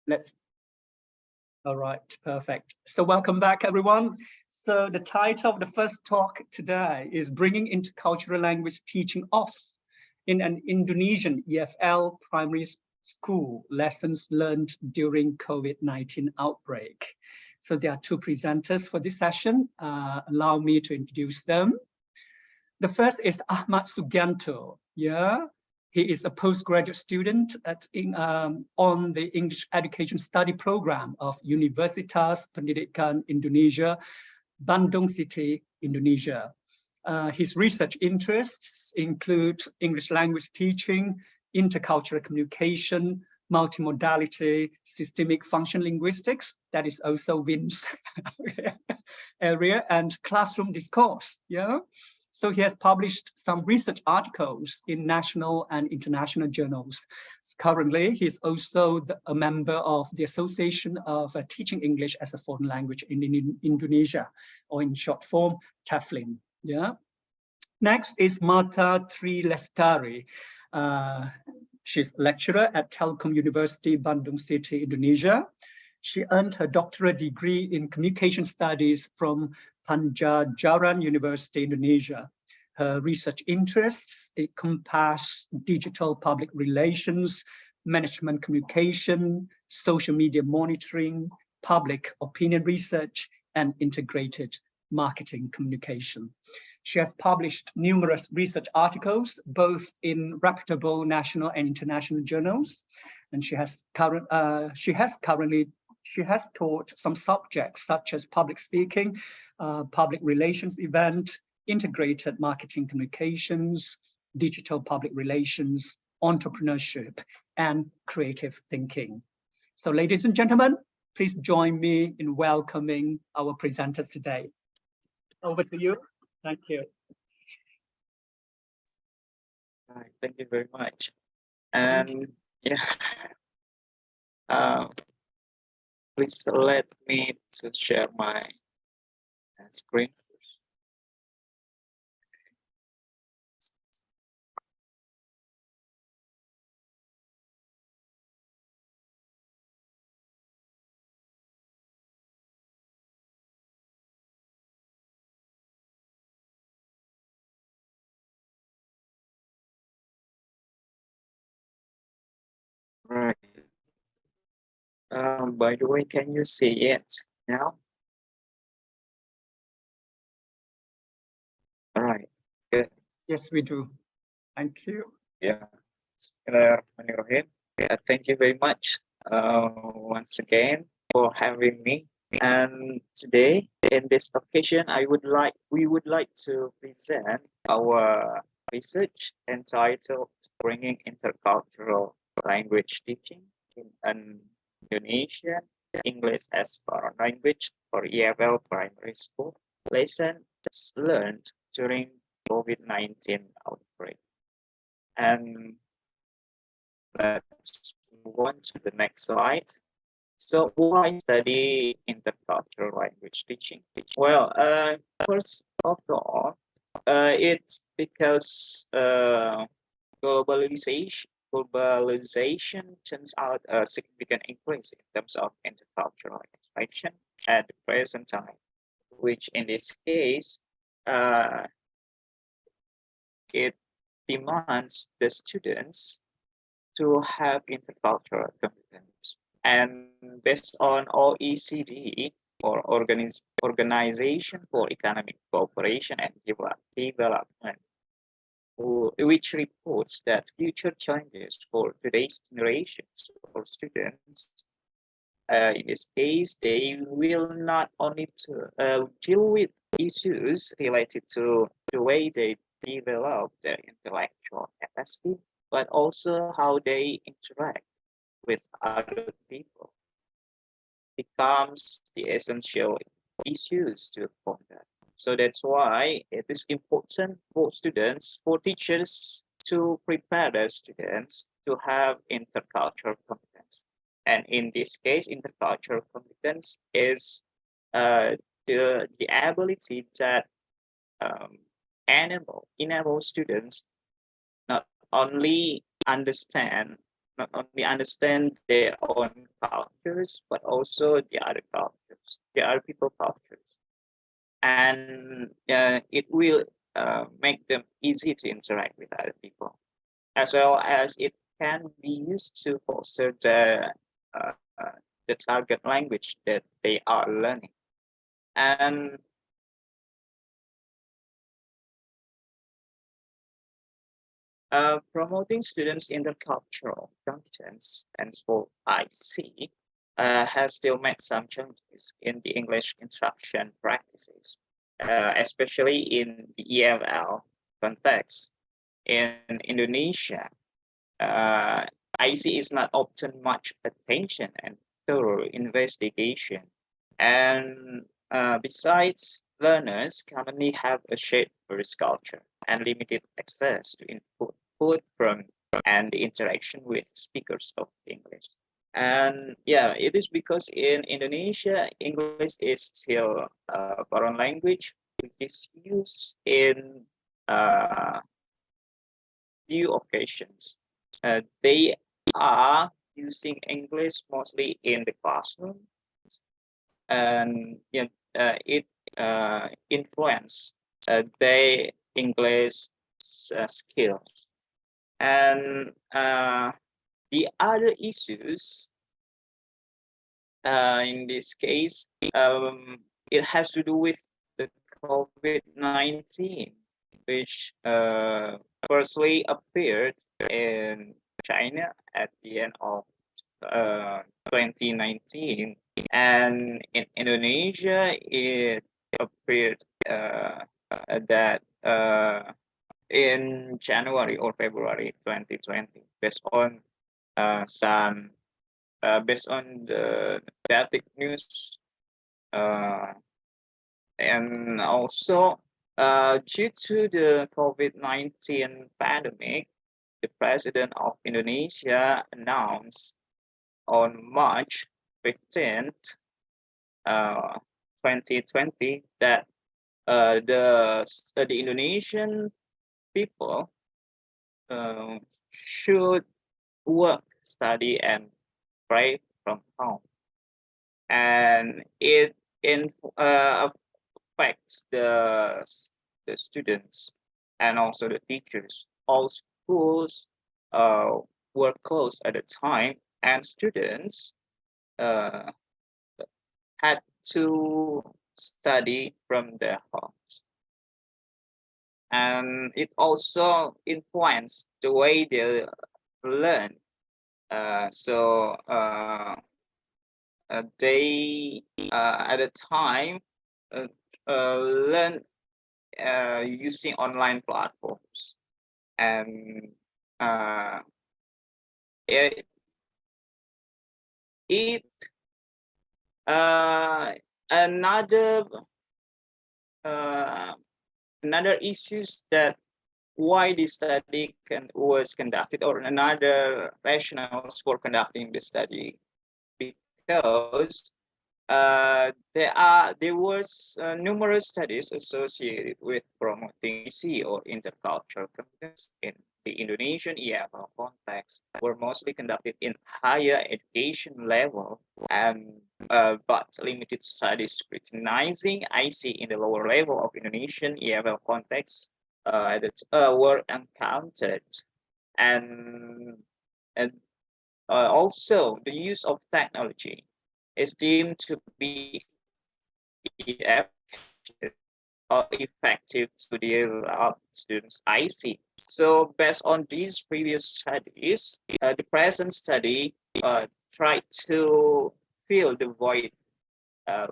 Let's. All right, perfect. So welcome back, everyone. So the title of the first talk today is Bringing Intercultural Language Teaching Off in an Indonesian EFL Primary School, Lessons Learned During COVID-19 Outbreak. So there are two presenters for this session. Allow me to introduce them. The first is Ahmad Sugianto. Yeah, he is a postgraduate student on the English Education Study Program of Universitas Pendidikan Indonesia, Bandung City, Indonesia. His research interests include English language teaching, intercultural communication, multimodality, systemic function linguistics, that is also Vin's area, and classroom discourse. Yeah. So he has published some research articles in national and international journals. Currently, he's also a member of the Association of Teaching English as a Foreign Language in Indonesia, or in short form, TEFLIN. Yeah. Next is Martha Tri Lestari. She's a lecturer at Telkom University, Bandung City, Indonesia. She earned her doctorate degree in communication studies from Pajajaran University, Indonesia. Her research interests encompass digital public relations, management communication, social media monitoring, public opinion research, and integrated marketing communication. She has published numerous research articles, both in reputable national and international journals, and she has taught some subjects such as public speaking, public relations event, integrated marketing communications, digital public relations, entrepreneurship, and creative thinking. So ladies and gentlemen, please join me in welcoming our presenters today. Over to you. Thank you. Thank you very much. And yeah, please let me to share my screen. Right. By the way, can you see it now? All right. Good. Yes, we do. Thank you. Yeah. Thank you very much once again for having me. And today, in this occasion, we would like to present our research entitled "Bringing Intercultural Language Teaching in an Indonesian English as Foreign Language for EFL Primary School, Lessons Learned During COVID-19 Outbreak." And let's move on to the next slide. So why study intercultural language teaching? Well, first of all, it's because globalization turns out a significant increase in terms of intercultural interaction at the present time, which in this case, it demands the students to have intercultural competence. And based on OECD, or Organization for Economic Cooperation and Development, which reports that future challenges for today's generations or students, in this case, they will not only deal with issues related to the way they develop their intellectual capacity, but also how they interact with other people becomes the essential issues to conduct. So that's why it is important for students, for teachers to prepare their students to have intercultural competence. And in this case, intercultural competence is the ability that enable students not only understand their own cultures, but also the other cultures, the other people cultures. And it will make them easy to interact with other people, as well as it can be used to foster uh, the target language that they are learning. And promoting students' intercultural competence, and for IC, has still made some changes in the English instruction practices, especially in the EFL context. In Indonesia, IC is not often much attention and thorough investigation. And besides, learners commonly have a shared first culture and limited access to input from and the interaction with speakers of English. And yeah, it is because in Indonesia, English is still a foreign language, which is used in few occasions. They are using English mostly in the classroom, and it influence their English skills. And the other issues in this case, it has to do with the COVID-19, which firstly appeared in China at the end of 2019, and in Indonesia it appeared that in January or February 2020, some based on the static news, and also due to the COVID-19 pandemic, the president of Indonesia announced on March 15th, 2020, that the Indonesian people should work, study, and pray from home. And it affects the students and also the teachers. All schools were closed at the time, and students had to study from their homes. And it also influenced the way they learn. They at the time learn using online platforms, and it another another issues that why the study was conducted, or another rationales for conducting the study, because there was numerous studies associated with promoting IC or intercultural competence in the Indonesian EFL context, were mostly conducted in higher education level, and but limited studies scrutinizing IC in the lower level of Indonesian EFL context were encountered. And also the use of technology is deemed to be effective to develop students' IC. So based on these previous studies, the present study tried to fill the void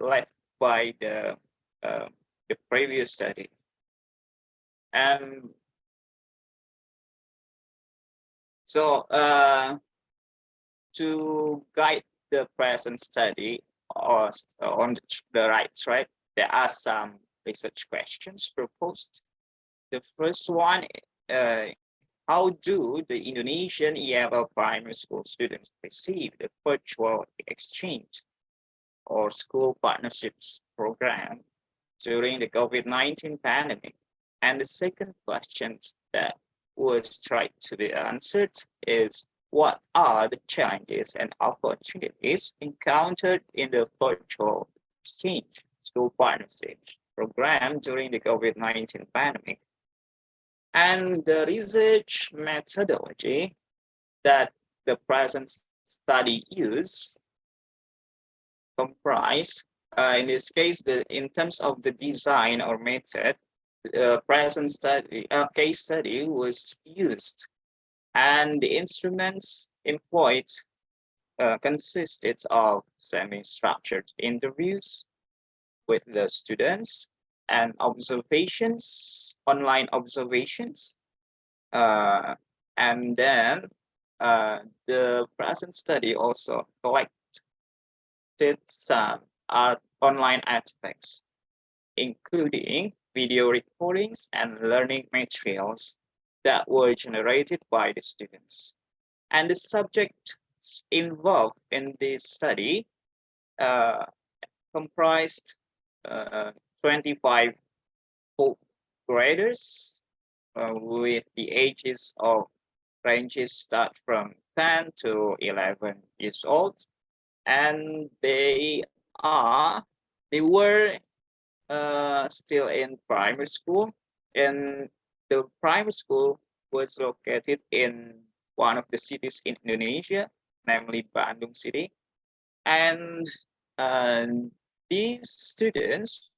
left by the previous study. And so to guide the present study or on the right track, there are some research questions proposed. The first one, how do the Indonesian EFL primary school students perceive the virtual exchange or school partnerships program during the COVID-19 pandemic? And the second question that was tried to be answered is, what are the challenges and opportunities encountered in the virtual exchange school partnership program during the COVID-19 pandemic. And the research methodology that the present study use comprise, in this case, in terms of the design or method, the present study case study was used, and the instruments employed consisted of semi-structured interviews with the students and observations, online observations, and then the present study also collected some online artifacts, including video recordings and learning materials that were generated by the students. And the subjects involved in this study comprised 25 fourth graders with the ages of ranges start from 10 to 11 years old, and they were still in primary school, and the primary school was located in one of the cities in Indonesia, namely Bandung City, and these students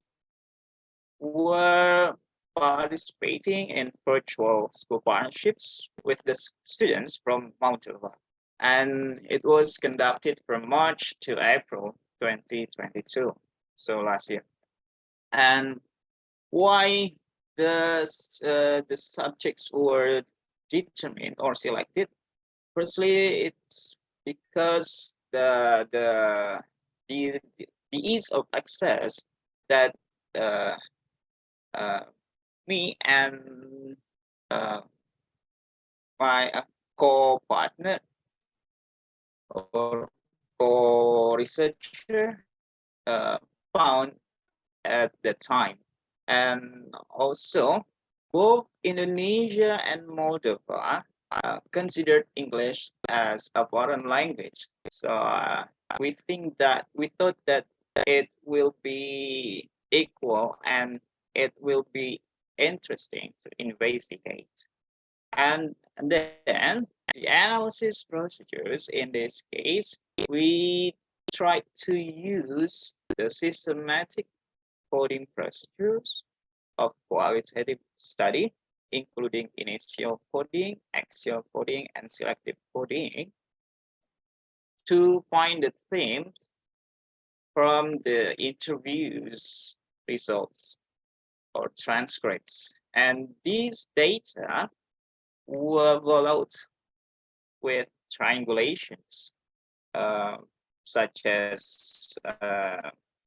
were participating in virtual school partnerships with the students from Moldova, and it was conducted from March to April 2022, so last year. And why the subjects were determined or selected? Firstly, it's because the ease of access that me and my co-partner or co-researcher found at the time. And also, both Indonesia and Moldova considered English as a foreign language. So we thought that it will be equal and it will be interesting to investigate. And then the analysis procedures in this case, we tried to use the systematic coding procedures of qualitative study, including initial coding, axial coding, and selective coding, to find the themes from the interviews results or transcripts. And these data were followed with triangulations, such as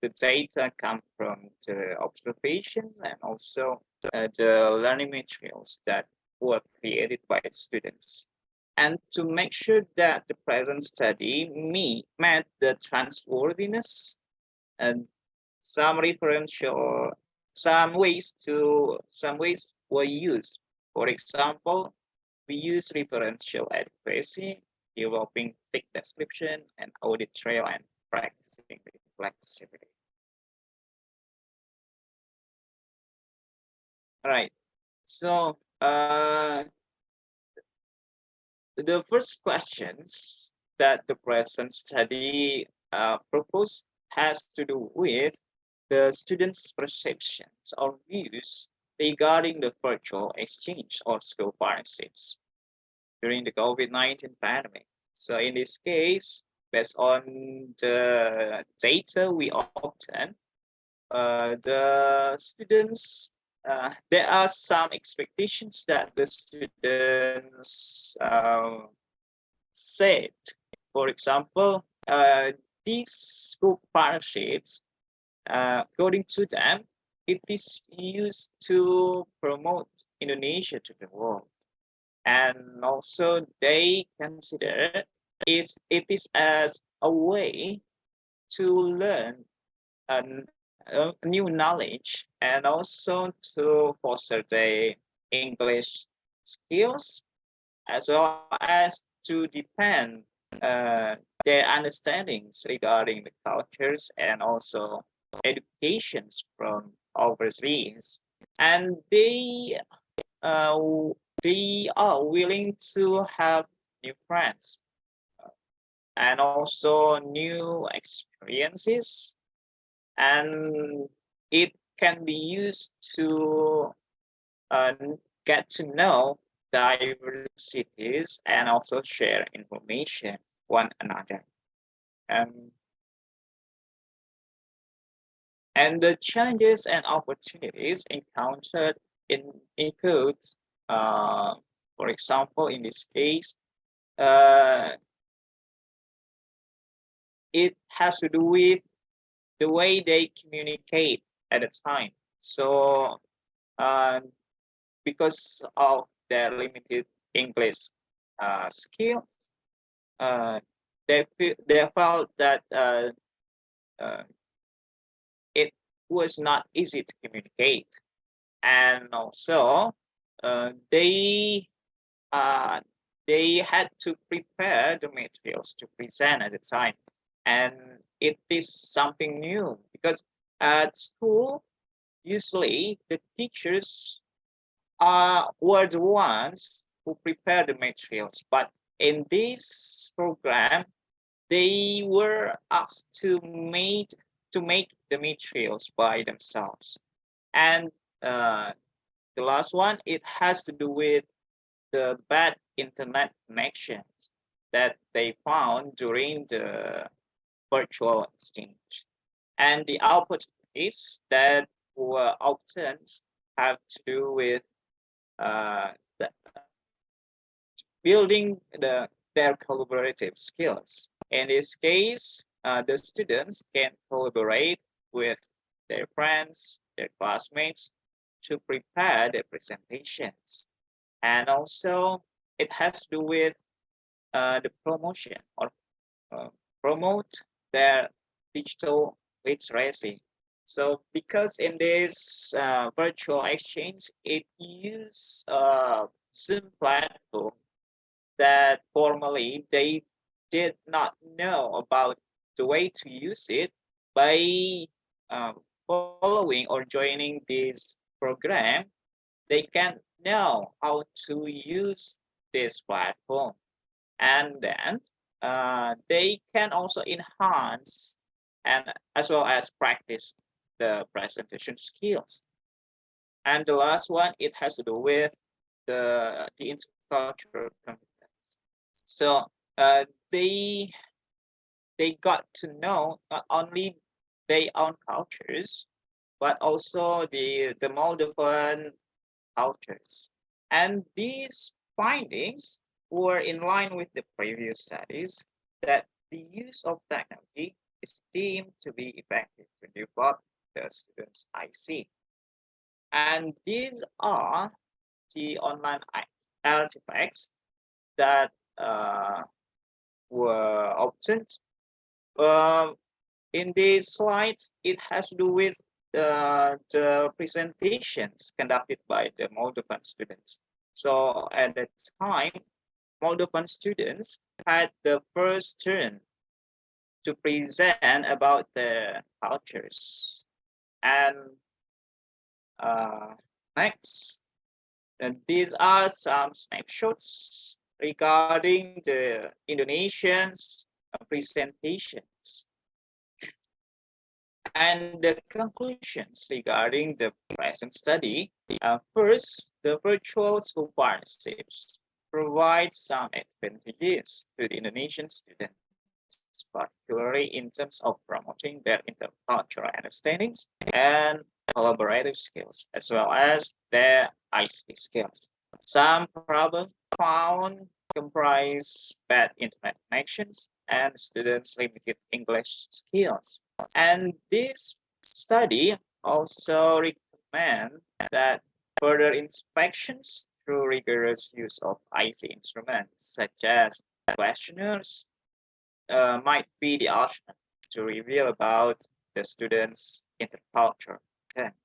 the data come from the observations and also the learning materials that were created by the students. And to make sure that the present study met the trustworthiness, and some ways were used. For example, we use referential adequacy, developing thick description, and audit trail, and practicing reflexivity. All right. So the first questions that the present study proposed has to do with the students' perceptions or views regarding the virtual exchange or school partnerships during the COVID-19 pandemic. So in this case, based on the data we obtained, the students, there are some expectations that the students said. For example, these school partnerships, according to them, it is used to promote Indonesia to the world. And also they consider it is as a way to learn a new knowledge and also to foster the English skills, as well as to depend their understandings regarding the cultures and also educations from overseas, and they are willing to have new friends and also new experiences, and it can be used to uh, get to know diversities and also share information one another. Um, and the challenges and opportunities encountered include, uh, for example, in this case, uh, it has to do with the way they communicate at the time. So, because of their limited English skill, uh, they felt that uh, it was not easy to communicate, and also uh, they uh, they had to prepare the materials to present at the time, and it is something new because at school usually the teachers were the ones who prepare the materials, but in this program they were asked to make the materials by themselves. And uh, the last one, it has to do with the bad internet connection that they found during the virtual exchange. And the opportunities that were often have to do with the building their collaborative skills. In this case, the students can collaborate with their friends, their classmates to prepare their presentations. And also, it has to do with the promotion or promote their digital literacy. So because in this virtual exchange, it uses Zoom platform that formerly they did not know about the way to use it. By following or joining this program, they can know how to use this platform, and then they can also enhance and as well as practice the presentation skills. And the last one, it has to do with the intercultural competence. So they they got to know not only their own cultures, but also the Moldovan cultures. And these findings were in line with the previous studies that the use of technology is deemed to be effective to develop the students' IC. And these are the online artifacts that were obtained. Um, in this slide, it has to do with the presentations conducted by the Moldovan students. So at that time, Moldovan students had the first turn to present about their cultures. And next, and these are some snapshots regarding the Indonesians presentations and the conclusions regarding the present study. First, the virtual school partnerships provide some advantages to the Indonesian students, particularly in terms of promoting their intercultural understandings and collaborative skills, as well as their ICT skills. Some problems found comprise bad internet connections and students' limited English skills. And this study also recommend that further inspections through rigorous use of IC instruments such as questionnaires might be the option to reveal about the students' intercultural intent.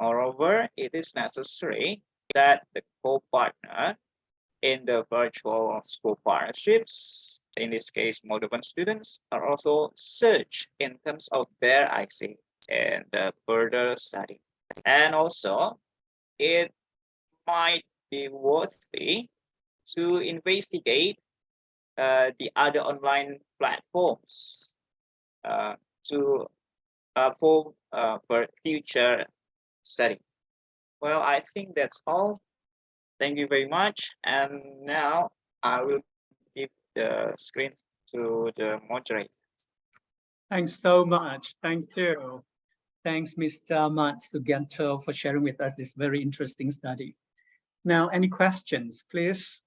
Moreover, it is necessary that the co-partner in the virtual school partnerships, in this case, Moldovan students are also search in terms of their IC and further study. And also, it might be worthy to investigate the other online platforms to for future study. Well, I think that's all. Thank you very much. And now I will give the screen to the moderator. Thanks so much. Thank you. Thanks, Mr. Ahmad Sugianto, for sharing with us this very interesting study. Now, any questions, please?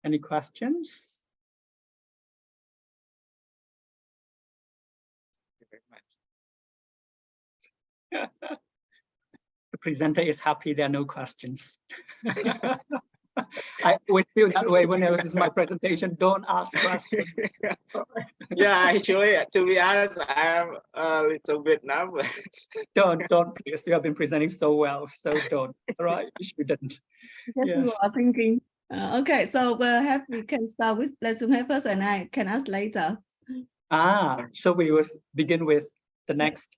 Any questions? Thank you very much. The presenter is happy there are no questions. I always feel that way when I was in my presentation. Don't ask questions. Yeah, actually, to be honest, I'm a little bit nervous. Don't, please. You have been presenting so well, so don't. All right, you shouldn't. Yes, Yes. you are thinking. Okay, so we can start with lesson first, and I can ask later. So we will begin with the next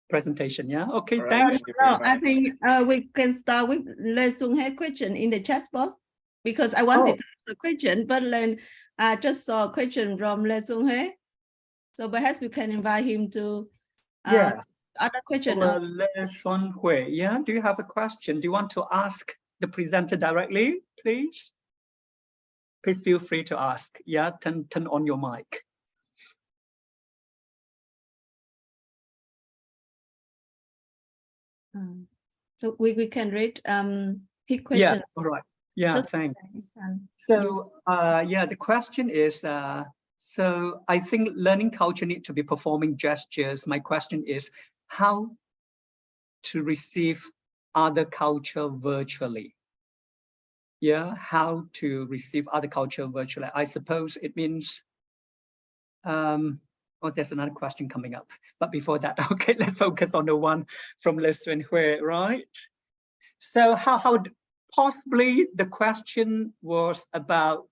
presentation. Yeah. Okay. Right, Thanks. No, I think we can start with lesson question in the chat box because I wanted to ask a question, but then I just saw a question from lesson. So perhaps we can invite him to Yeah. other question. Yeah. Do you have a question? Do you want to ask the presenter directly, please? Please feel free to ask. Yeah. Turn on your mic. So we can read his question. Yeah. All right. Yeah. Just Thanks. So yeah, the question is, so I think learning culture need to be performing gestures. My question is how to receive other culture virtually. Yeah, how to receive other culture virtually. I suppose it means, oh, there's another question coming up. But before that, okay, let's focus on the one from Lesson Hui, right? So how possibly the question was about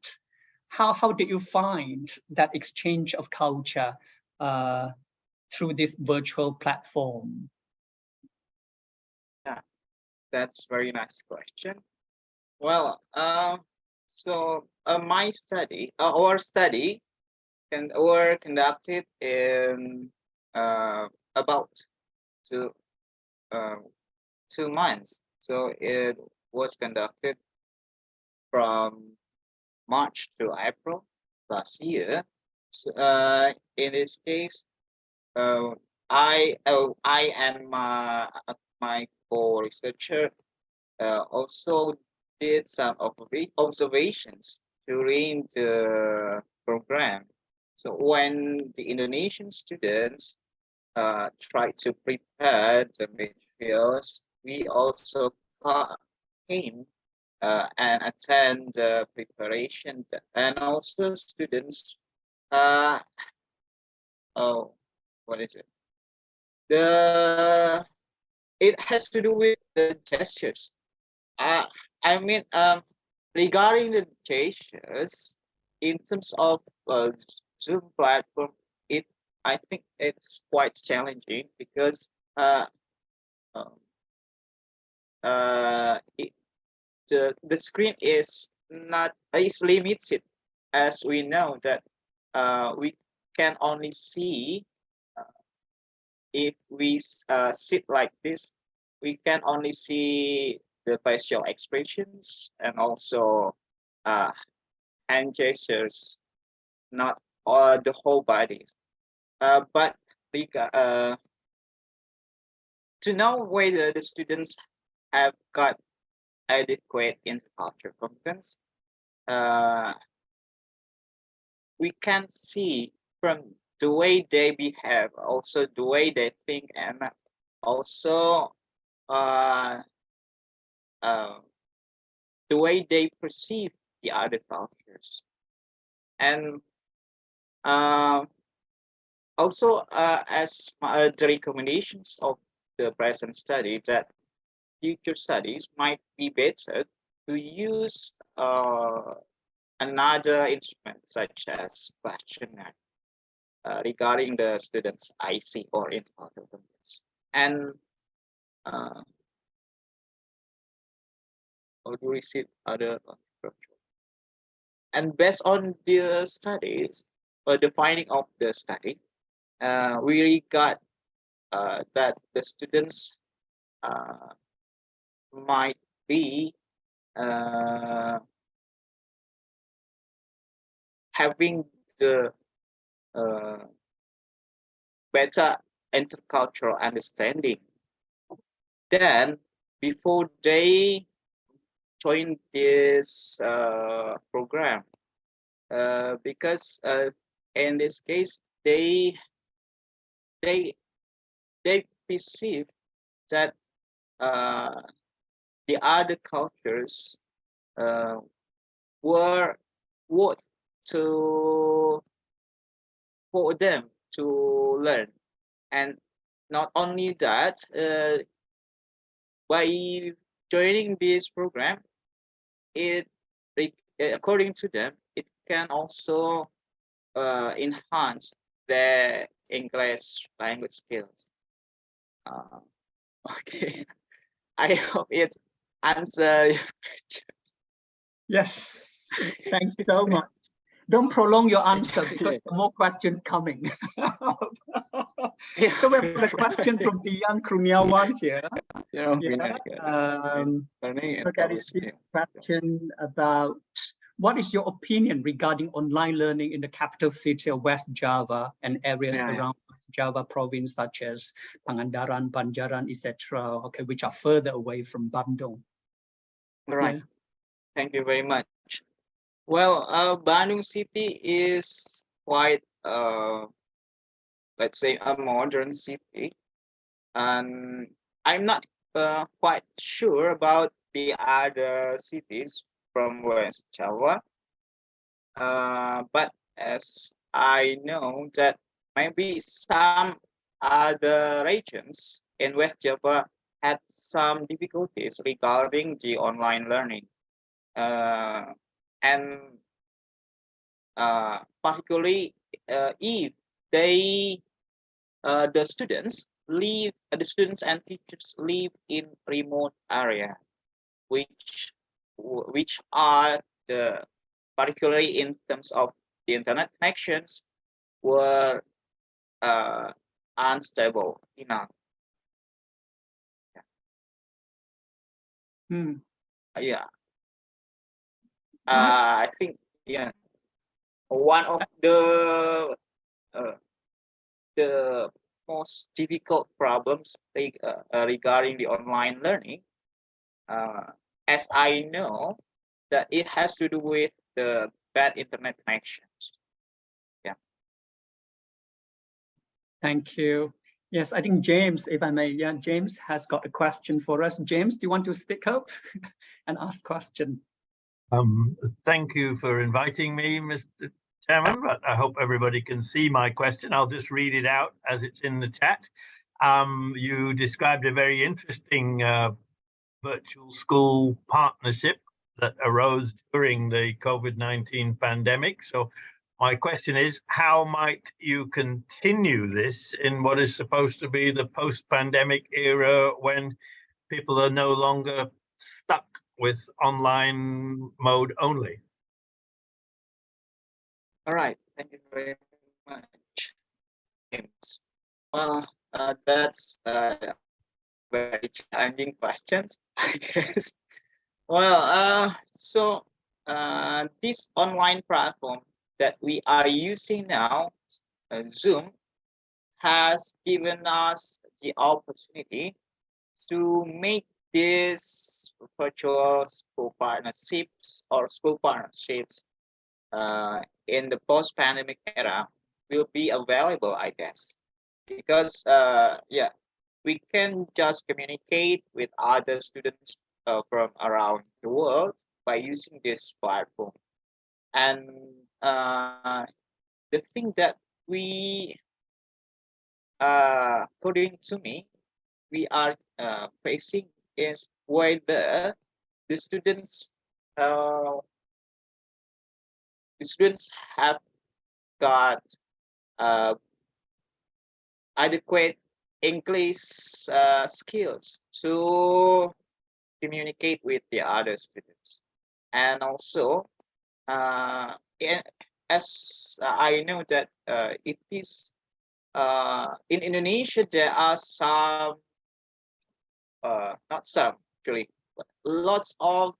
how did you find that exchange of culture through this virtual platform? Yeah, that's very nice question. Well, so my study, our study, were conducted in about 2 months. So it was conducted from March to April last year. So, in this case, I and my co-researcher also did some observations during the program. So when the Indonesian students tried to prepare the materials, we also came and attend the preparation, and also students. Oh, what is it? It has to do with the gestures. I mean, regarding the gestures, in terms of Zoom platform, I think it's quite challenging because the screen is limited, as we know that we can only see if we sit like this, we can only see the facial expressions and also hand gestures, not all the whole bodies. But to know whether the students have got adequate intercultural competence, we can see from the way they behave, also the way they think, and also the way they perceive the other cultures. And Also, as the recommendations of the present study, that future studies might be better to use another instrument such as questionnaire regarding the students' IC or intellectual competence. And or to receive other structure. And based on the studies or the finding of the study, we regard that the students might be having the better intercultural understanding then before they join this program, because in this case they perceive that the other cultures were worth to for them to learn, and not only that, by joining this program, it according to them, it can also enhance their English language skills. Okay, I hope it answers your question. Yes, thanks so much. Don't prolong your answer because more questions coming. So we have a question from Dian Kruniawan here. So there is this question about what is your opinion regarding online learning in the capital city of West Java and areas around West Java province such as Pangandaran, Banjaran, etc., okay, which are further away from Bandung? Right. Thank you very much. Well, Bandung City is quite, let's say, a modern city, and I'm not quite sure about the other cities from West Java. But as I know that maybe some other regions in West Java had some difficulties regarding the online learning. And particularly if they the students and teachers live in remote area, which are the particularly in terms of the internet connections were unstable enough. Yeah. I think one of the most difficult problems regarding the online learning, as I know, that it has to do with the bad internet connections. Yeah. Thank you. Yes, I think James, if I may, James has got a question for us. James, do you want to speak up and ask question? Thank you for inviting me, Mr. Chairman, but I hope everybody can see my question. I'll just read it out as it's in the chat. You described a very interesting virtual school partnership that arose during the COVID-19 pandemic. So my question is, how might you continue this in what is supposed to be the post-pandemic era when people are no longer stuck with online mode only? All right, thank you very much, James. Well, that's very challenging questions, I guess. Well, so this online platform that we are using now, Zoom, has given us the opportunity to make these virtual school partnerships in the post-pandemic era will be available, I guess, because we can just communicate with other students from around the world by using this platform. And the thing that we according to me, we are facing is whether the students have got adequate English skills to communicate with the other students, and also as I know that it is in Indonesia there are some not some actually, but lots of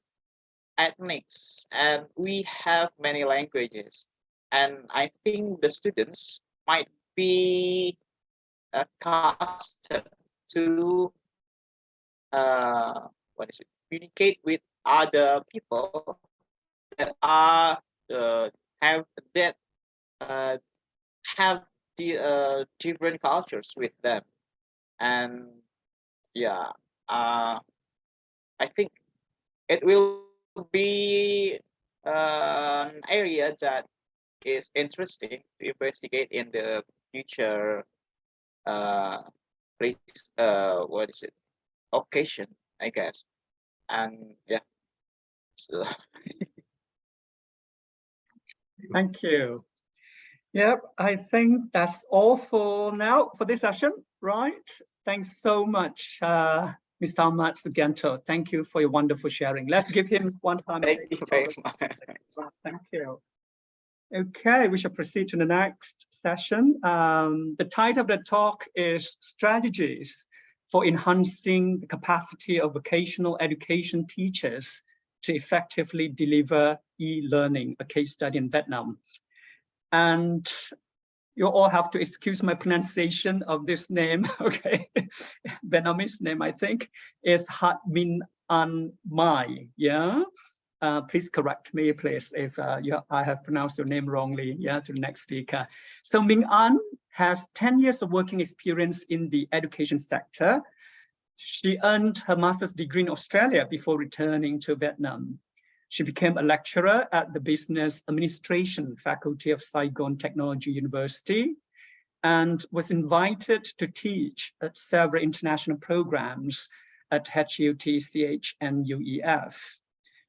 ethnics, and we have many languages, and I think the students might be accustomed to communicate with other people that are have that have the different cultures with them, and yeah, I think it will be an area that is interesting to investigate in the future occasion, I guess. And yeah, so Thank you. Yep, I think that's all for now for this session, right? Thanks so much, Mr. Ahmad Sugianto. Thank you for your wonderful sharing. Let's give him one time. thank you very much. Thank you. Okay, we shall proceed to the next session. The title of the talk is Strategies for Enhancing the Capacity of Vocational Education Teachers to Effectively Deliver E-Learning, a case study in Vietnam. And you all have to excuse my pronunciation of this name, okay? Vietnamese name, I think, is Minh, yeah? Please correct me, please, if I have pronounced your name wrongly, yeah, to the next speaker. So Minh An has 10 years of working experience in the education sector. She earned her master's degree in Australia before returning to Vietnam. She became a lecturer at the Business Administration Faculty of Saigon Technology University and was invited to teach at several international programs at HUTCH and UEF.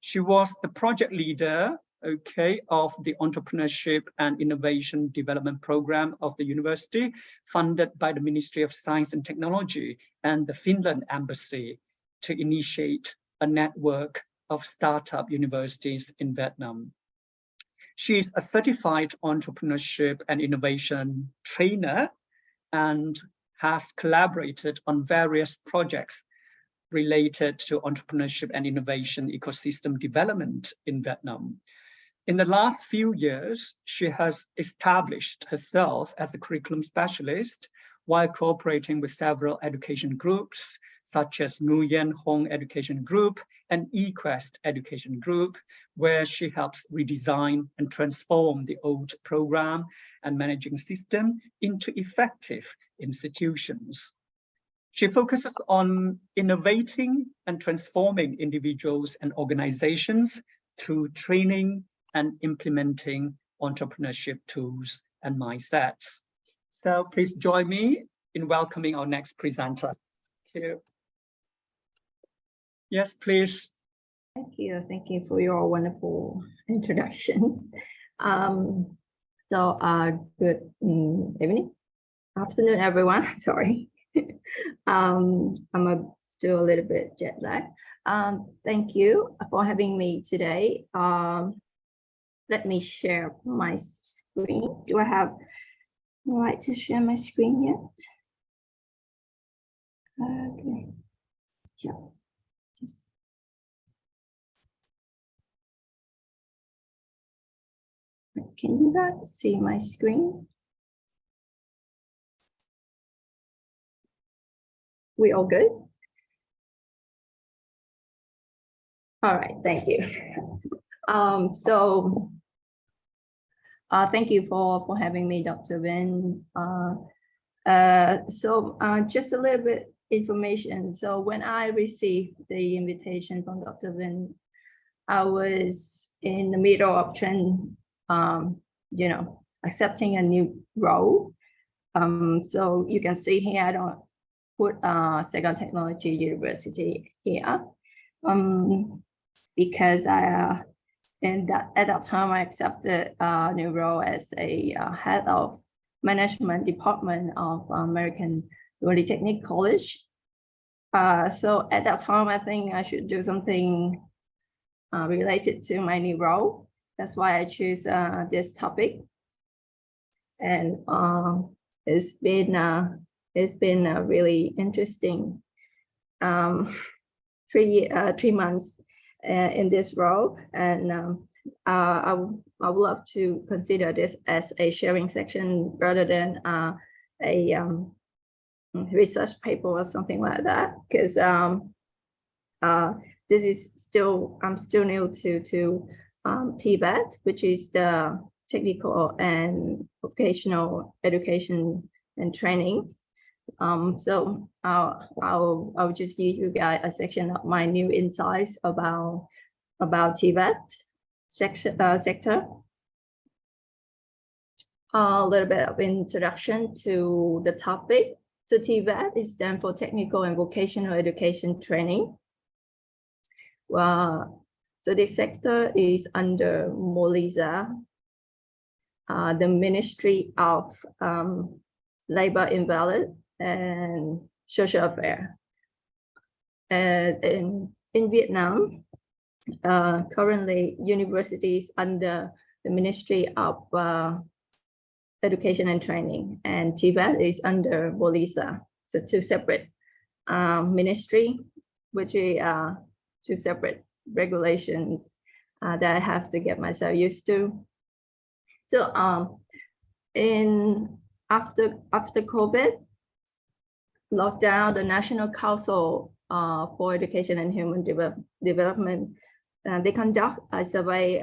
She was the project leader, okay, of the Entrepreneurship and Innovation Development Program of the university, funded by the Ministry of Science and Technology and the Finland Embassy to initiate a network of startup universities in Vietnam. She is a certified entrepreneurship and innovation trainer and has collaborated on various projects related to entrepreneurship and innovation ecosystem development in Vietnam. In the last few years, she has established herself as a curriculum specialist while cooperating with several education groups, such as Nguyen Hong Education Group and eQuest Education Group, where she helps redesign and transform the old program and managing system into effective institutions. She focuses on innovating and transforming individuals and organizations through training and implementing entrepreneurship tools and mindsets. So please join me in welcoming our next presenter. Thank you. Yes, please. Thank you. Thank you for your wonderful introduction. Good evening, afternoon, everyone. Sorry. I'm still a little bit jet lagged. Thank you for having me today. Let me share my screen. Do I have the right to share my screen yet? Okay. Yeah. Just can you guys see my screen? We all good? All right, thank you. Thank you for having me, Dr. Vin. Just a little bit information. So when I received the invitation from Dr. Vin, I was in the middle of accepting a new role. So you can see here, I don't put Saigon Technology University here, because at that time I accepted a new role as a head of management department of American Polytechnic College. So at that time, I think I should do something related to my new role. That's why I choose this topic. And it's been really interesting 3 months in this role, and I would love to consider this as a sharing section rather than a research paper or something like that, because this is still, I'm still new to TVET, which is the technical and vocational education and training. So I'll just give you guys a section of my new insights about TVET sector. A little bit of introduction to the topic. So TVET is stand for Technical and Vocational Education Training. Well, so this sector is under MOLISA, the Ministry of Labor, Invalid and Social Affairs. And in Vietnam, currently universities under the Ministry of Education and Training, and TVET is under MOLISA. So two separate ministry, which are two separate regulations that I have to get myself used to. So after COVID lockdown, the National Council for Education and Human Development, they conduct a survey,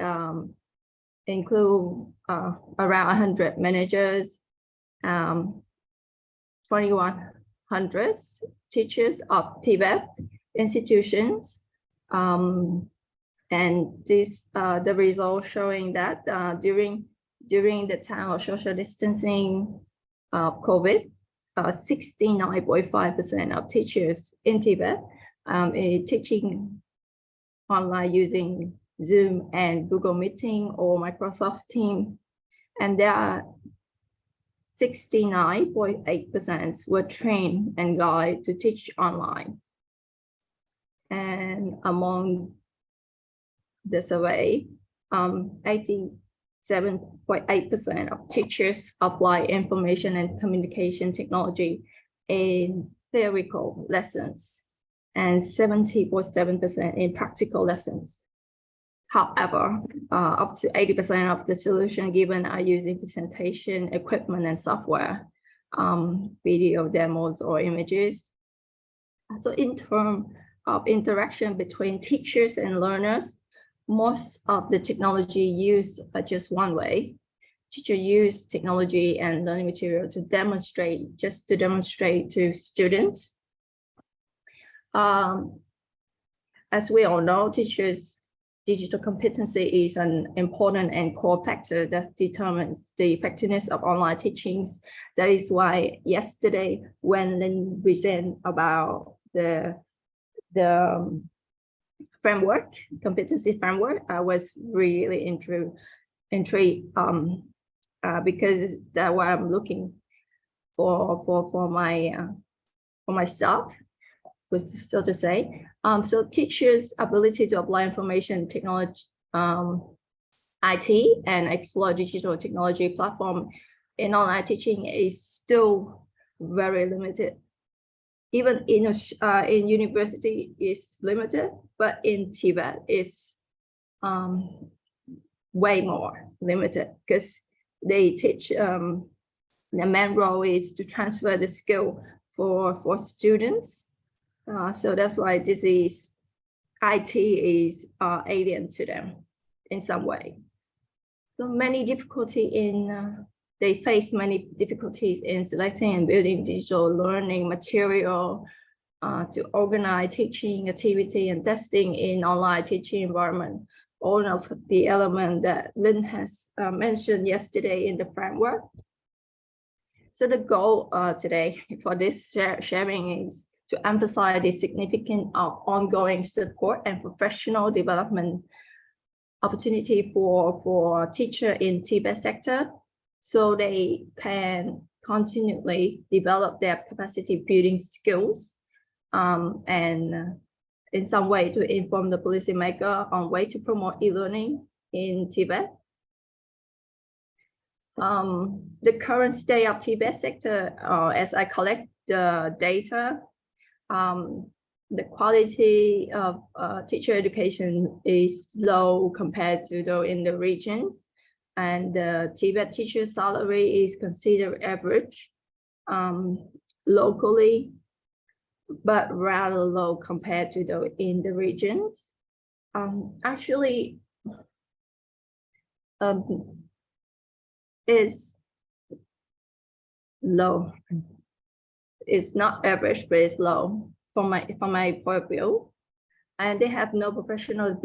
include around 100 managers, 2,100 teachers of TVET institutions, and this the result showing that during the time of social distancing of COVID, 69.5% of teachers in TVET are teaching online using Zoom and Google Meeting or Microsoft Teams, and there are 69.8% were trained and guided to teach online. And among the survey, 87.8% of teachers apply information and communication technology in theoretical lessons and 70.7% in practical lessons. However, up to 80% of the solution given are using presentation equipment and software, video demos or images. So in terms of interaction between teachers and learners, most of the technology used are just one way. Teachers use technology and learning material to demonstrate to students. As we all know, teachers' digital competency is an important and core factor that determines the effectiveness of online teachings. That is why yesterday, when Lynn presented about the framework, competency framework, I was really intrigued because that's what I'm looking for myself, so to say. So teachers' ability to apply information technology, IT, and explore digital technology platform in online teaching is still very limited. Even in university is limited, but in TVET it's way more limited because they teach, the main role is to transfer the skill for students. So that's why this is, IT is alien to them in some way. So they face many difficulties in selecting and building digital learning material to organize teaching activity and testing in online teaching environment. All of the elements that Lynn has mentioned yesterday in the framework. So the goal today for this sharing is to emphasize the significance of ongoing support and professional development opportunity for teacher in Tibet sector, so they can continually develop their capacity building skills and in some way to inform the policymaker on way to promote e-learning in Tibet. The current state of Tibet sector, as I collect the data, the quality of teacher education is low compared to those in the regions, and the Tibet teacher salary is considered average locally, but rather low compared to those in the regions. Actually, is low. It's not average, but it's low from my point of view. And they have no professional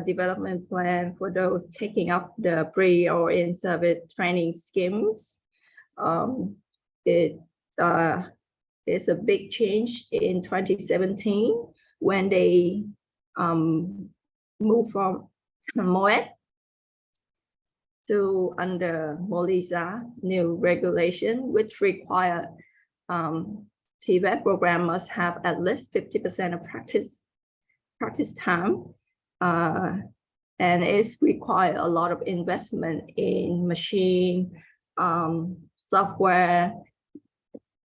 development plan for those taking up the pre or in-service training schemes. It is a big change in 2017 when they moved from MOET to under Molisa new regulation, which require Tibet program must have at least 50% of practice time, and it's require a lot of investment in machine, software,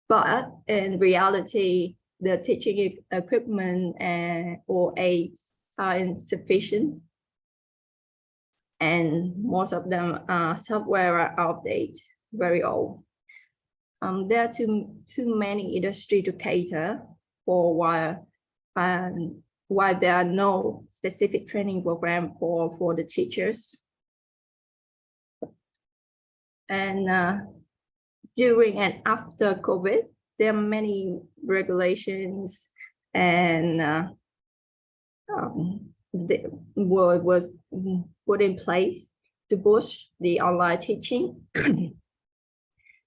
but in reality, the teaching equipment or aids are insufficient, and most of them software are outdated, very old. There are too many industry to cater for while there are no specific training program for the teachers. And during and after COVID, there are many regulations and was put in place to boost the online teaching,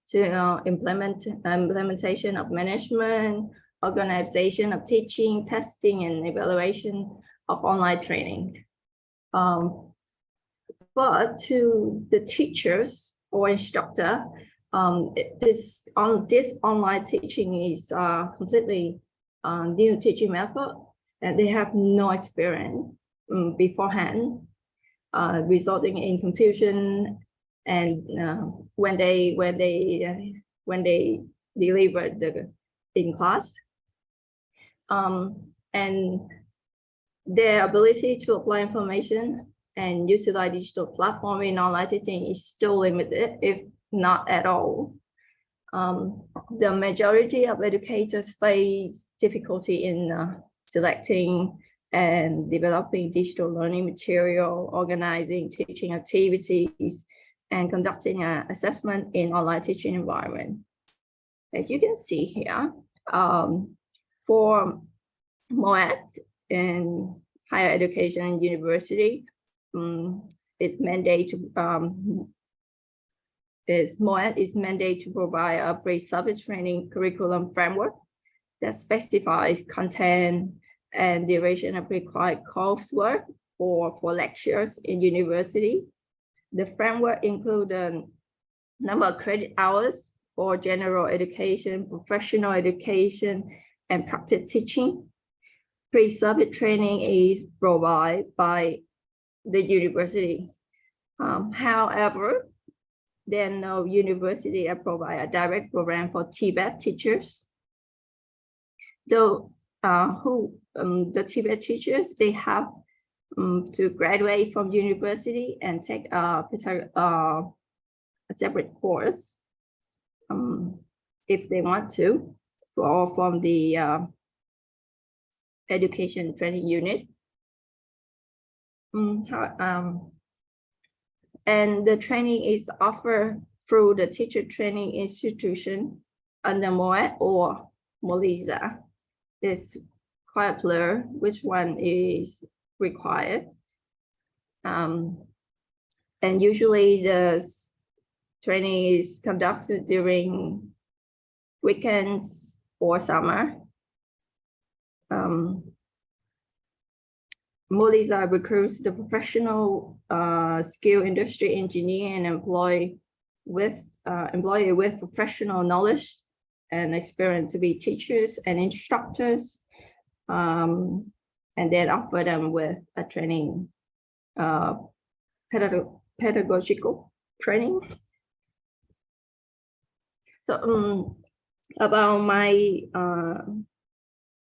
to implementation of management, organization of teaching, testing, and evaluation of online training. But to the teachers or instructor, this online teaching is completely new teaching method, and they have no experience beforehand, resulting in confusion. And when they deliver in class, and their ability to apply information and utilize digital platform in online teaching is still limited, if not at all. The majority of educators face difficulty in selecting and developing digital learning material, organizing teaching activities, and conducting an assessment in online teaching environment. As you can see here, for MOET in higher education and university, it's mandate to MOET is mandate to provide a pre-service training curriculum framework that specifies content and duration of required coursework for lectures in university. The framework includes a number of credit hours for general education, professional education, and practice teaching. Pre-service training is provided by the university. However, there are no university that provide a direct program for Tibet teachers. Though the Tibet teachers, they have to graduate from university and take a separate course if they want to from the education training unit. And the training is offered through the teacher training institution under MOET or Molisa. It's quite clear which one is required. And usually the training is conducted during weekends or summer. Molisa recruits the professional skill industry engineer and employee with professional knowledge and experience to be teachers and instructors, and then offer them with a training, pedagogical training. So about my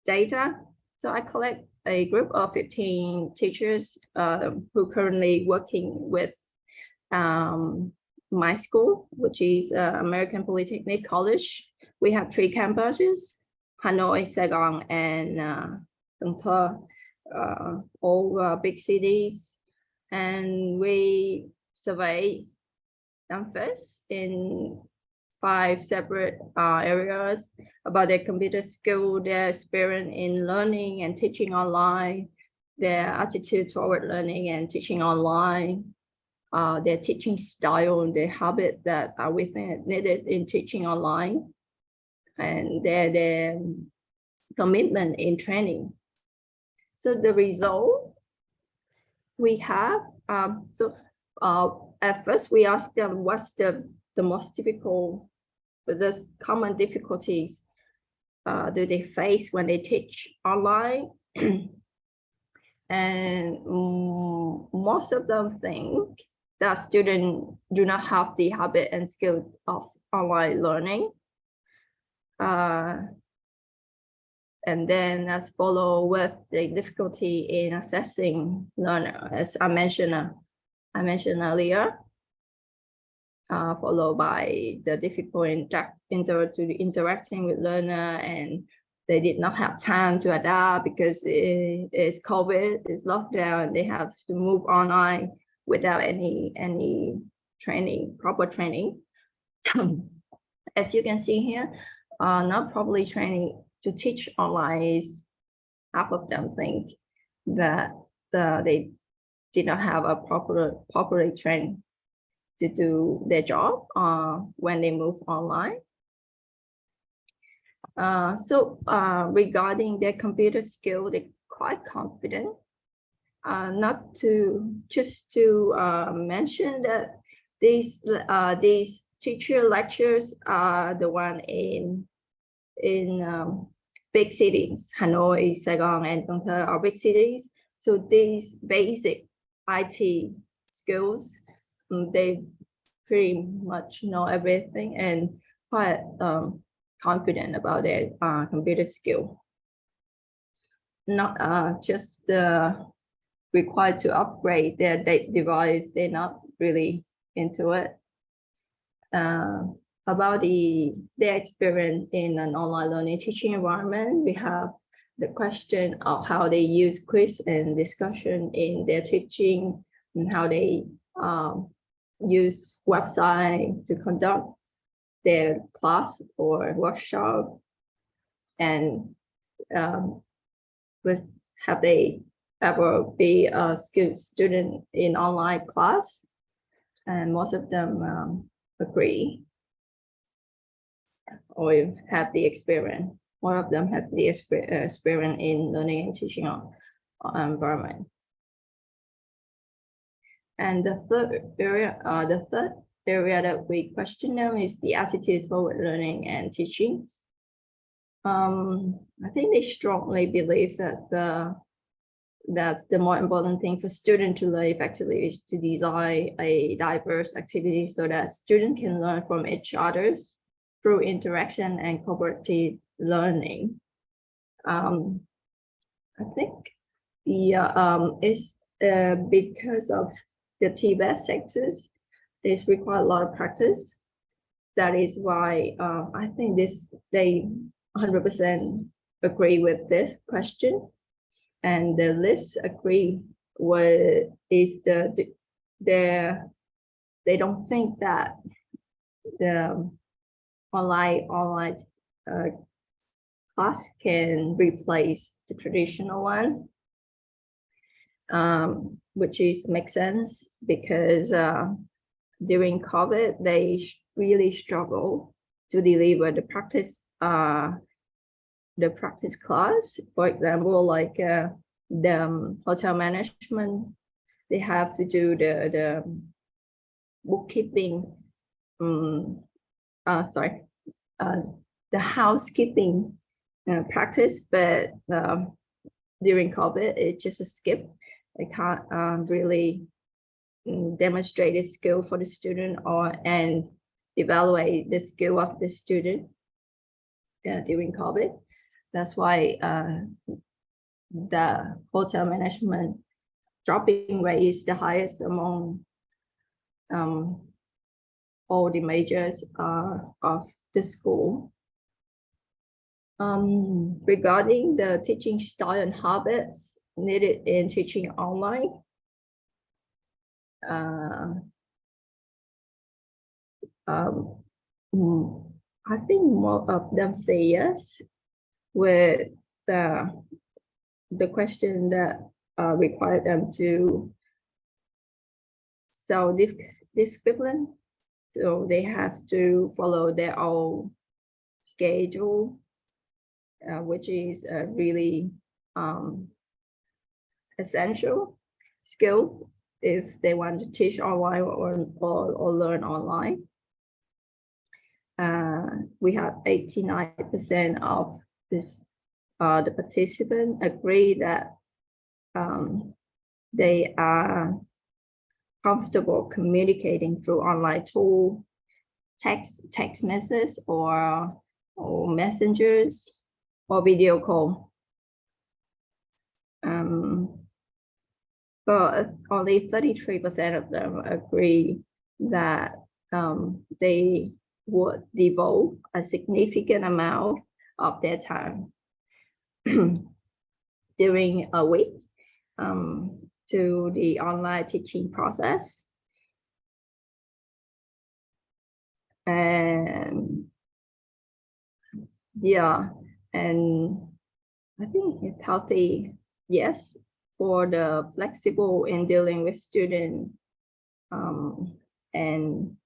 data, so I collect a group of 15 teachers who currently working with my school, which is American Polytechnic College. We have 3 campuses, Hanoi, Saigon, and Cần Thơ, all big cities. And we survey them first in 5 separate areas about their computer skill, their experience in learning and teaching online, their attitude toward learning and teaching online, their teaching style and their habit that are within needed in teaching online, and their commitment in training. So the result we have, at first we asked them what's the most typical, the common difficulties do they face when they teach online. And most of them think that students do not have the habit and skill of online learning. And then as follow with the difficulty in assessing learner, as I mentioned earlier, followed by the difficult interacting with learner, and they did not have time to adapt because it's COVID, it's lockdown, they have to move online without any training, proper training. As you can see here, not properly training to teach online is half of them think that they did not have a properly trained to do their job when they move online. Regarding their computer skill, they're quite confident. Not to just to mention that these teacher lectures are the one in big cities, Hanoi, Saigon, and Cần Thơ are big cities. So these basic IT skills, they pretty much know everything and quite confident about their computer skill. Not just required to upgrade their device, they're not really into it. About their experience in an online learning teaching environment, we have the question of how they use quiz and discussion in their teaching, and how they use website to conduct their class or workshop, and have they ever be a skilled student in online class? And most of them agree or have the experience. One of them have the experience in learning and teaching environment. And the third area that we question them is the attitude toward learning and teaching. I think they strongly believe that that's the more important thing for students to learn effectively is to design a diverse activity so that students can learn from each other through interaction and cooperative learning. I think it's because of the TBES sectors, this requires a lot of practice. That is why I think they 100% agree with this question. And the list agree they don't think that the online class can replace the traditional one, which makes sense because during COVID they really struggle to deliver the practice the practice class. For example, like the hotel management, they have to do the bookkeeping, the housekeeping practice, but during COVID, it's just a skip. They can't really demonstrate the skill for the student and evaluate the skill of the student during COVID. That's why the hotel management dropping rate is the highest among all the majors of the school. Regarding the teaching style and habits needed in teaching online, I think more of them say yes, with the question that required them to self-discipline. So they have to follow their own schedule, which is a really essential skill if they want to teach online or learn online. We have 89% of this the participants agree that they are comfortable communicating through online tool, text messages or messengers or video call. But only 33% of them agree that they would devote a significant amount of their time during a week to the online teaching process. And yeah, and I think it's healthy, yes, for the flexible in dealing with students, and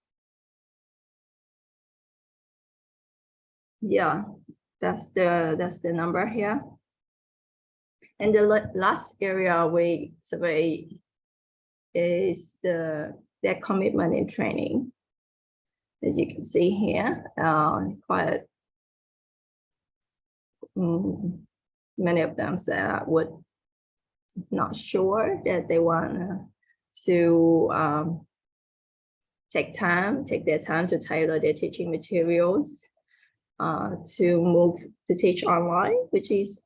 yeah, that's the number here. And the last area we survey is their commitment in training. As you can see here, quite many of them said would not sure that they want to take their time to tailor their teaching materials to move to teach online, which is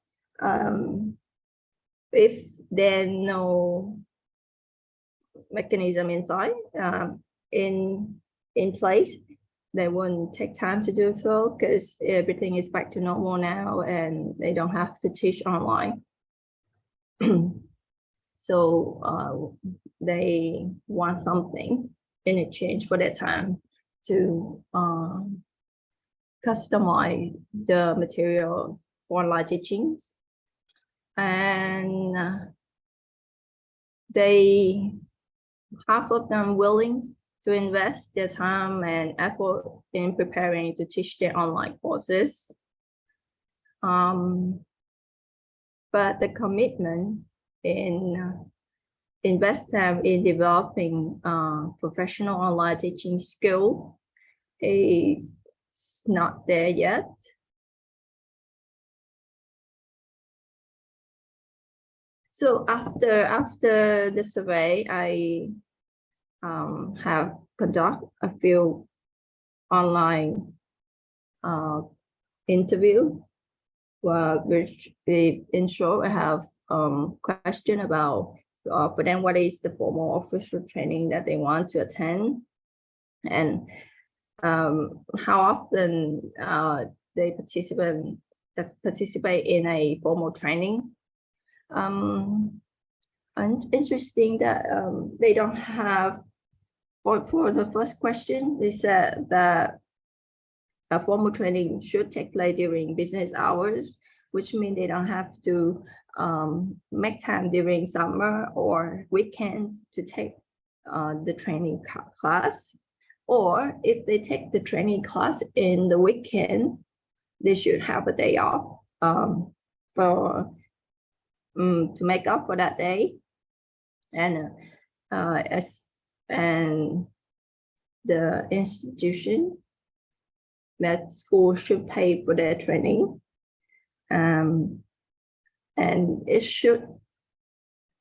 if there's no mechanism inside in place, they won't take time to do so because everything is back to normal now and they don't have to teach online. So they want something in exchange for their time to customize the material for online teachings. And half of them willing to invest their time and effort in preparing to teach their online courses. But the commitment in invest time in developing professional online teaching skill is not there yet. So after the survey, I have conducted a few online interview, which in short, I have question about for them what is the formal official training that they want to attend, and how often they participate in a formal training. And interesting that they don't have, for the first question, they said that a formal training should take place during business hours, which means they don't have to make time during summer or weekends to take the training class. Or if they take the training class in the weekend, they should have a day off for to make up for that day, and the institution that school should pay for their training, and it should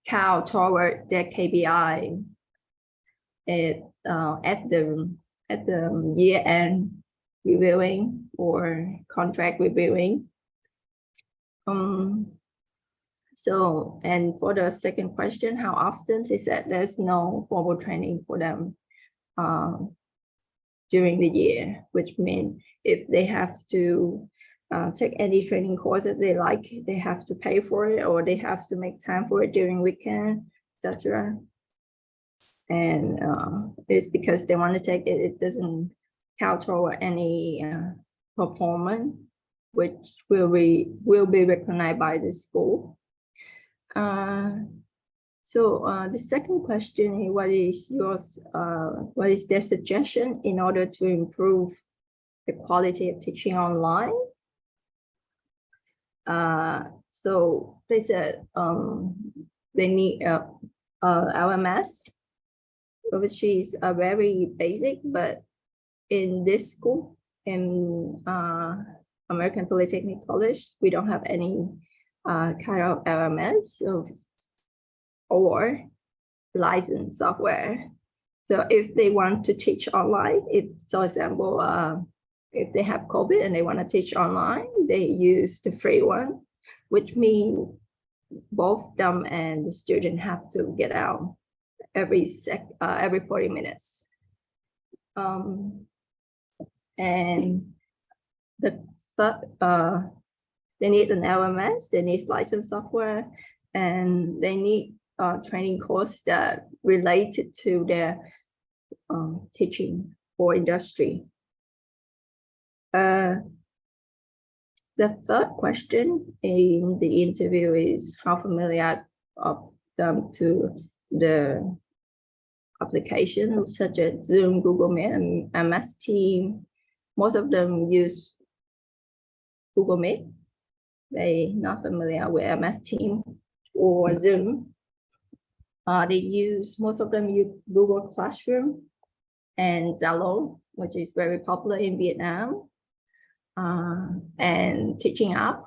count toward their KPI at the year-end reviewing or contract reviewing. So, and for the second question, how often, they said there's no formal training for them during the year, which means if they have to take any training courses they like, they have to pay for it, or they have to make time for it during weekend, etc. And it's because they want to take it, it doesn't count toward any performance, which will be recognized by the school. So the second question is, what is yours? What is their suggestion in order to improve the quality of teaching online? So they said they need LMS, which is very basic, but in this school, in American Polytechnic College, we don't have any kind of LMS or licensed software. So if they want to teach online, if, for example, if they have COVID and they want to teach online, they use the free one, which means both them and the student have to get out every 40 minutes. And the third, they need an LMS, they need licensed software, and they need training course that related to their teaching or industry. The third question in the interview is how familiar of them to the applications such as Zoom, Google Meet, and MS Teams. Most of them use Google Meet. They're not familiar with MS Teams or Zoom. Most of them use Google Classroom and Zalo, which is very popular in Vietnam. And teaching app,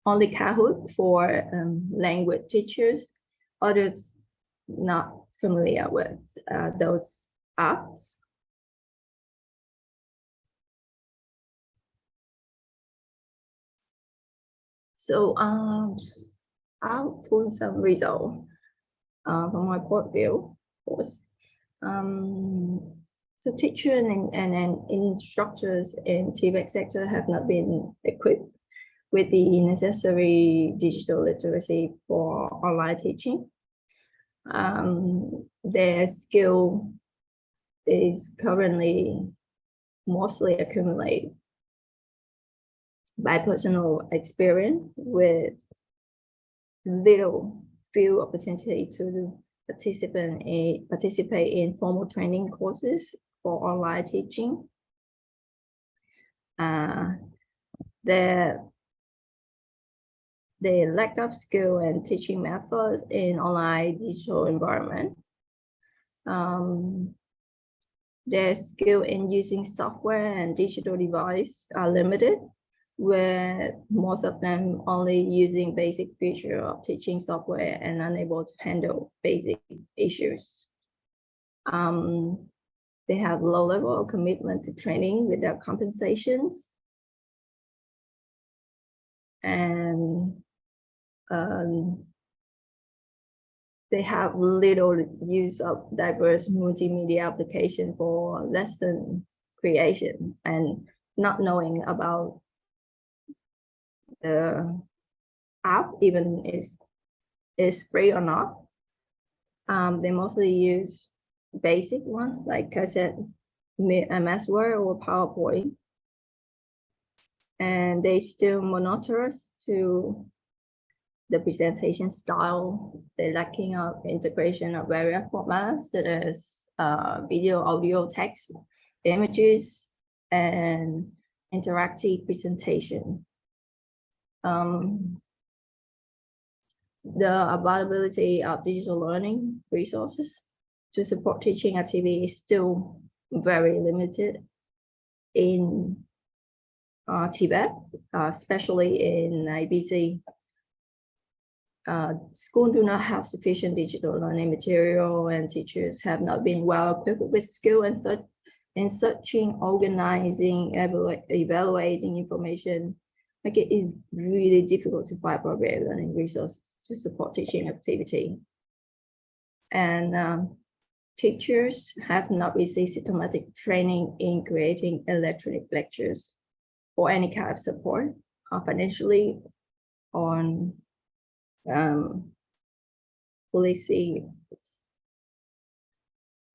only Kahoot for language teachers. Others not familiar with those apps. So I'll pull some results from my point of view. So teachers and instructors in TVET sector have not been equipped with the necessary digital literacy for online teaching. Their skill is currently mostly accumulated by personal experience with few opportunity to participate in formal training courses for online teaching. The lack of skill and teaching methods in online digital environment. Their skill in using software and digital device are limited, where most of them only using basic feature of teaching software and unable to handle basic issues. They have low level of commitment to training without compensations. And they have little use of diverse multimedia application for lesson creation, and not knowing about the app, even is free or not. They mostly use basic one, like I said, MS Word or PowerPoint. And they still monotonous to the presentation style. They're lacking of integration of various formats such as video, audio, text, images, and interactive presentation. The availability of digital learning resources to support teaching activity is still very limited in Tibet, especially in ABC. Schools do not have sufficient digital learning material, and teachers have not been well equipped with skill in searching, organizing, evaluating information. Make it really difficult to find appropriate learning resources to support teaching activity. And teachers have not received systematic training in creating electronic lectures or any kind of support financially on policy,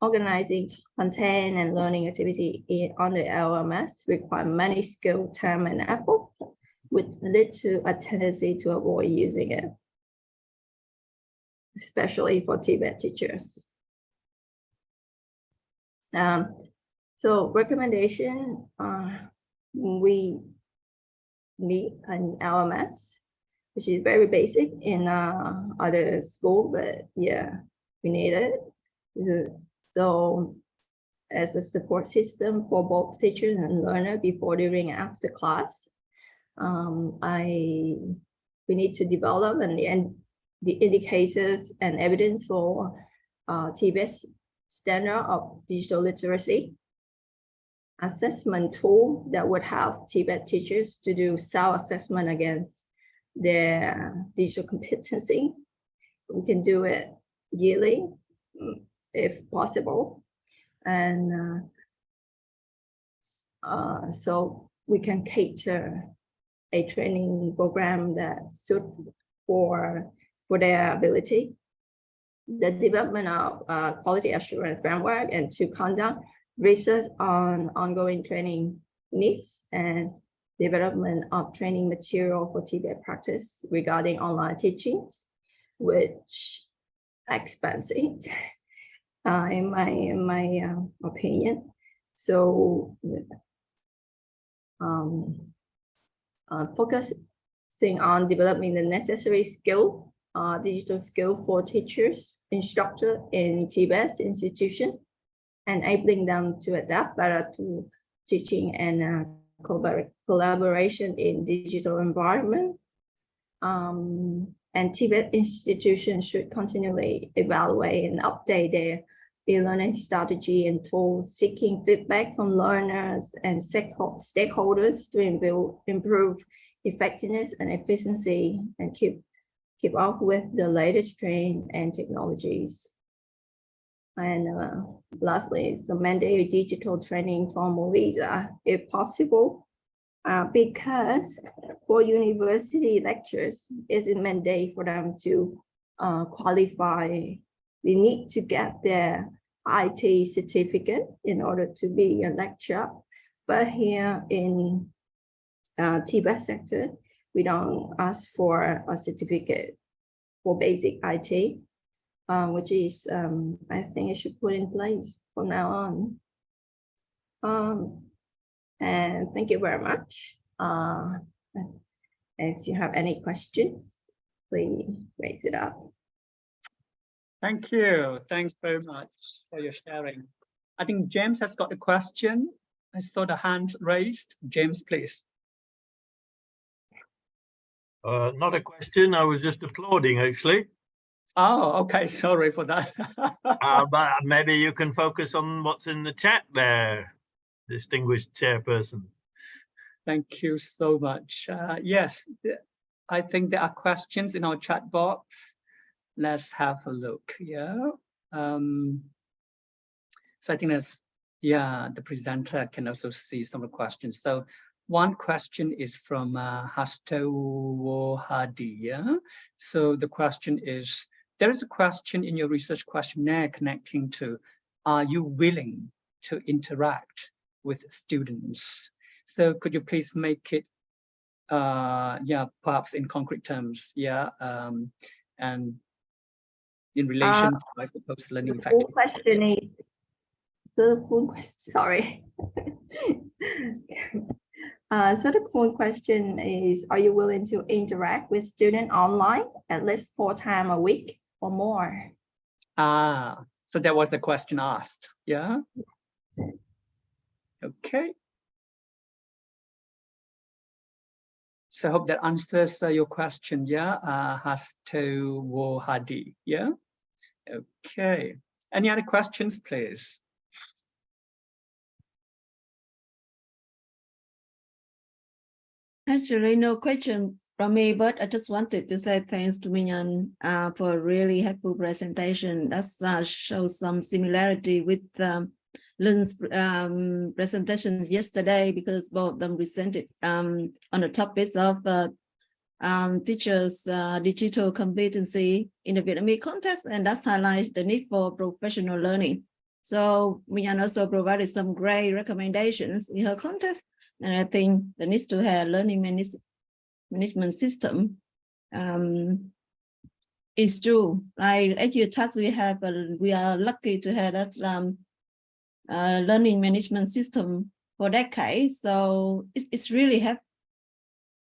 organizing content and learning activity on the LMS require many skill, time, and effort, which lead to a tendency to avoid using it, especially for Tibet teachers. So recommendation, we need an LMS, which is very basic in other school, but yeah, we need it. So as a support system for both teachers and learner before, during, and after class, we need to develop the indicators and evidence for Tibet's standard of digital literacy, assessment tool that would help Tibet teachers to do self-assessment against their digital competency. We can do it yearly if possible. And so we can cater a training program that suits for their ability. The development of quality assurance framework and to conduct research on ongoing training needs and development of training material for Tibet practice regarding online teachings, which are expensive in my opinion. So focusing on developing the necessary skill, digital skill for teachers, instructors in Tibet's institution, enabling them to adapt better to teaching and collaboration in digital environment. And Tibet institutions should continually evaluate and update their e-learning strategy and tools, seeking feedback from learners and stakeholders to improve effectiveness and efficiency, and keep up with the latest trend and technologies. And lastly, the mandatory digital training formal visa, if possible, because for university lectures, it's a mandate for them to qualify. They need to get their IT certificate in order to be a lecturer. But here in Tibet sector, we don't ask for a certificate for basic IT, which is, I think it should put in place from now on. And thank you very much. If you have any questions, please raise it up. Thank you. Thanks very much for your sharing. I think James has got a question. I saw the hand raised. James, please. Not a question. I was just applauding, actually. Oh, okay. Sorry for that. But maybe you can focus on what's in the chat there, distinguished chairperson. Thank you so much. Yes, I think there are questions in our chat box. Let's have a look. Yeah. So I think that's, yeah, the presenter can also see some of the questions. So one question is from Hasto Hadi. Yeah? So the question is, there is a question in your research questionnaire connecting to, are you willing to interact with students? So could you please make it, yeah, perhaps in concrete terms, yeah, and in relation to, I suppose, learning The full effectiveness. question is, the full question, sorry. So the core question is, are you willing to interact with students online at least 4 times a week or more? So that was the question asked. Yeah. Okay. So I hope that answers your question. Yeah. Hasto Wo Hadi. Yeah. Okay. Any other questions, please? Actually, no question from me, but I just wanted to say thanks to Minh for a really helpful presentation. That shows some similarity with Lynn's presentation yesterday, because both of them presented on the topics of teachers' digital competency in the Vietnamese context, and that's highlights the need for professional learning. So Minh also provided some great recommendations in her context. And I think the need to have learning management system is true. Like at UTAS, we are lucky to have that learning management system for decades. So it's really helpful.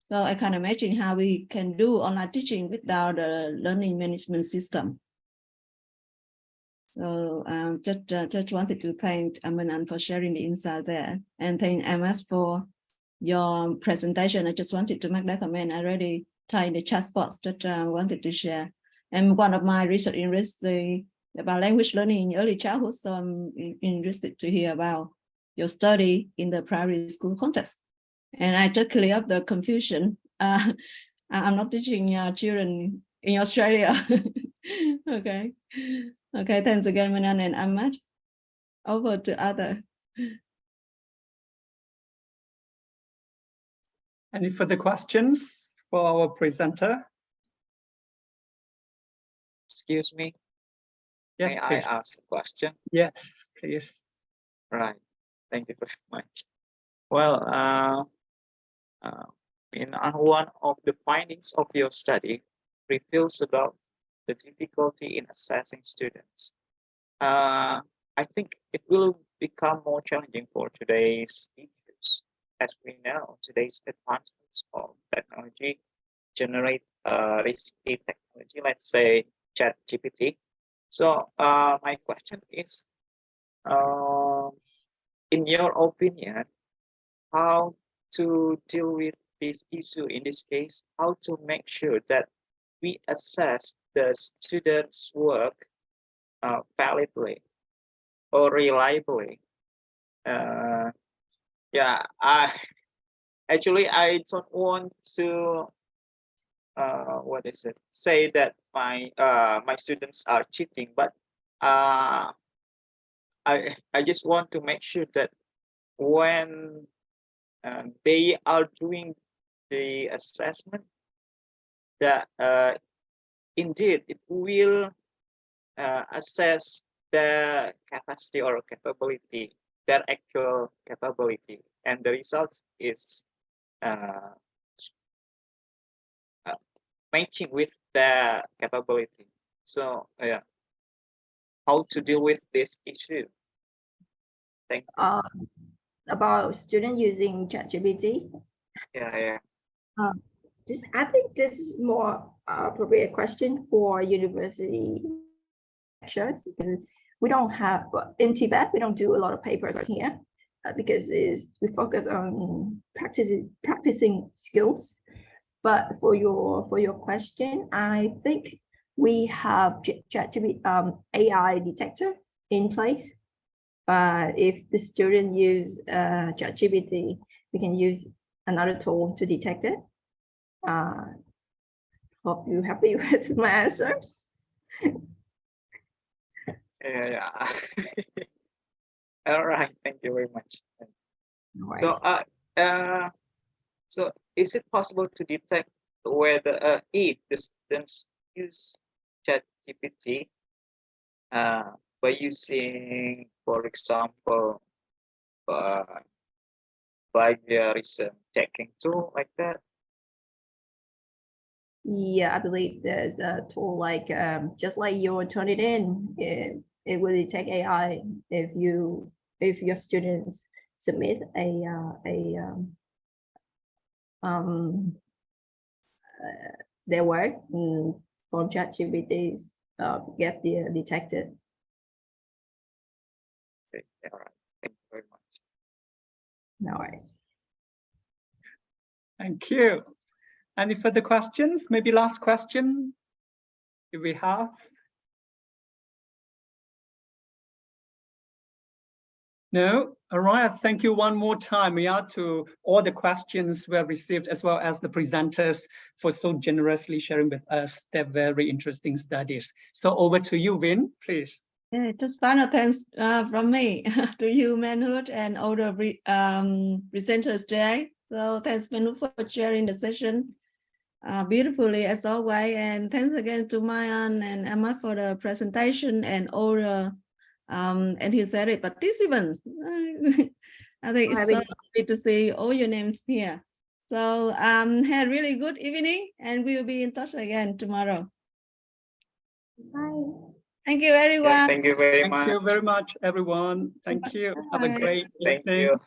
So I can imagine how we can do online teaching without a learning management system. So just wanted to thank Ahmad for sharing the insight there, and thank Ahmad for your presentation. I just wanted to make that comment. I already typed in the chat box that I wanted to share. And one of my research interests about language learning in early childhood. So I'm interested to hear about your study in the primary school context. And I just clear up the confusion. I'm not teaching children in Australia. Okay. Okay, thanks again, Minh and Ahmad. Over to other. Any further questions for our presenter? Excuse me. Yes, May please. I ask a question? Yes, please. Right. Thank you very much. Well, in one of the findings of your study reveals about the difficulty in assessing students. I think it will become more challenging for today's teachers. As we know, today's advancements of technology generate risky technology, let's say ChatGPT. So my question is, in your opinion, how to deal with this issue in this case, how to make sure that we assess the students' work validly or reliably? Yeah, I don't want to what is it? Say that my students are cheating, but I just want to make sure that when they are doing the assessment, that indeed it will assess their capacity or capability, their actual capability, and the results is matching with their capability. So yeah, how to deal with this issue? Thank you. About students using ChatGPT. Yeah. I think this is more appropriate question for university lectures, because we don't have, in Tibet, we don't do a lot of papers here because we focus on practicing skills. But for your question, I think we have ChatGPT AI detectors in place. If the student use ChatGPT, we can use another tool to detect it. Hope you're happy with my answers. Yeah. All right. Thank you very much. No So so is it possible to detect whether if the students use ChatGPT by using, for example, plagiarism checking tool like that? Yeah, I believe there's a tool like just like you turn it in, it will detect AI if your students submit a their work from ChatGPT get detected. Okay, all right. Thank you very much. No worries. Thank you. Any further questions? Maybe last question, if we have. No? All right. Thank you one more time, to all the questions we have received, as well as the presenters for so generously sharing with us their very interesting studies. So over to you, Vin, please. Yeah, just final thanks from me to you, Manhood, and all the presenters today. So thanks, Manhood, for sharing the session beautifully as always. And thanks again to Mayan and Ahmad for the presentation and all the enthusiastic participants. I think it's so lovely to see all your names here. So have a really good evening, and we will be in touch again tomorrow. Bye. Thank you, everyone. Yeah, thank you very Thank much. you very much, everyone. Thank you. Have a great Thank evening. you.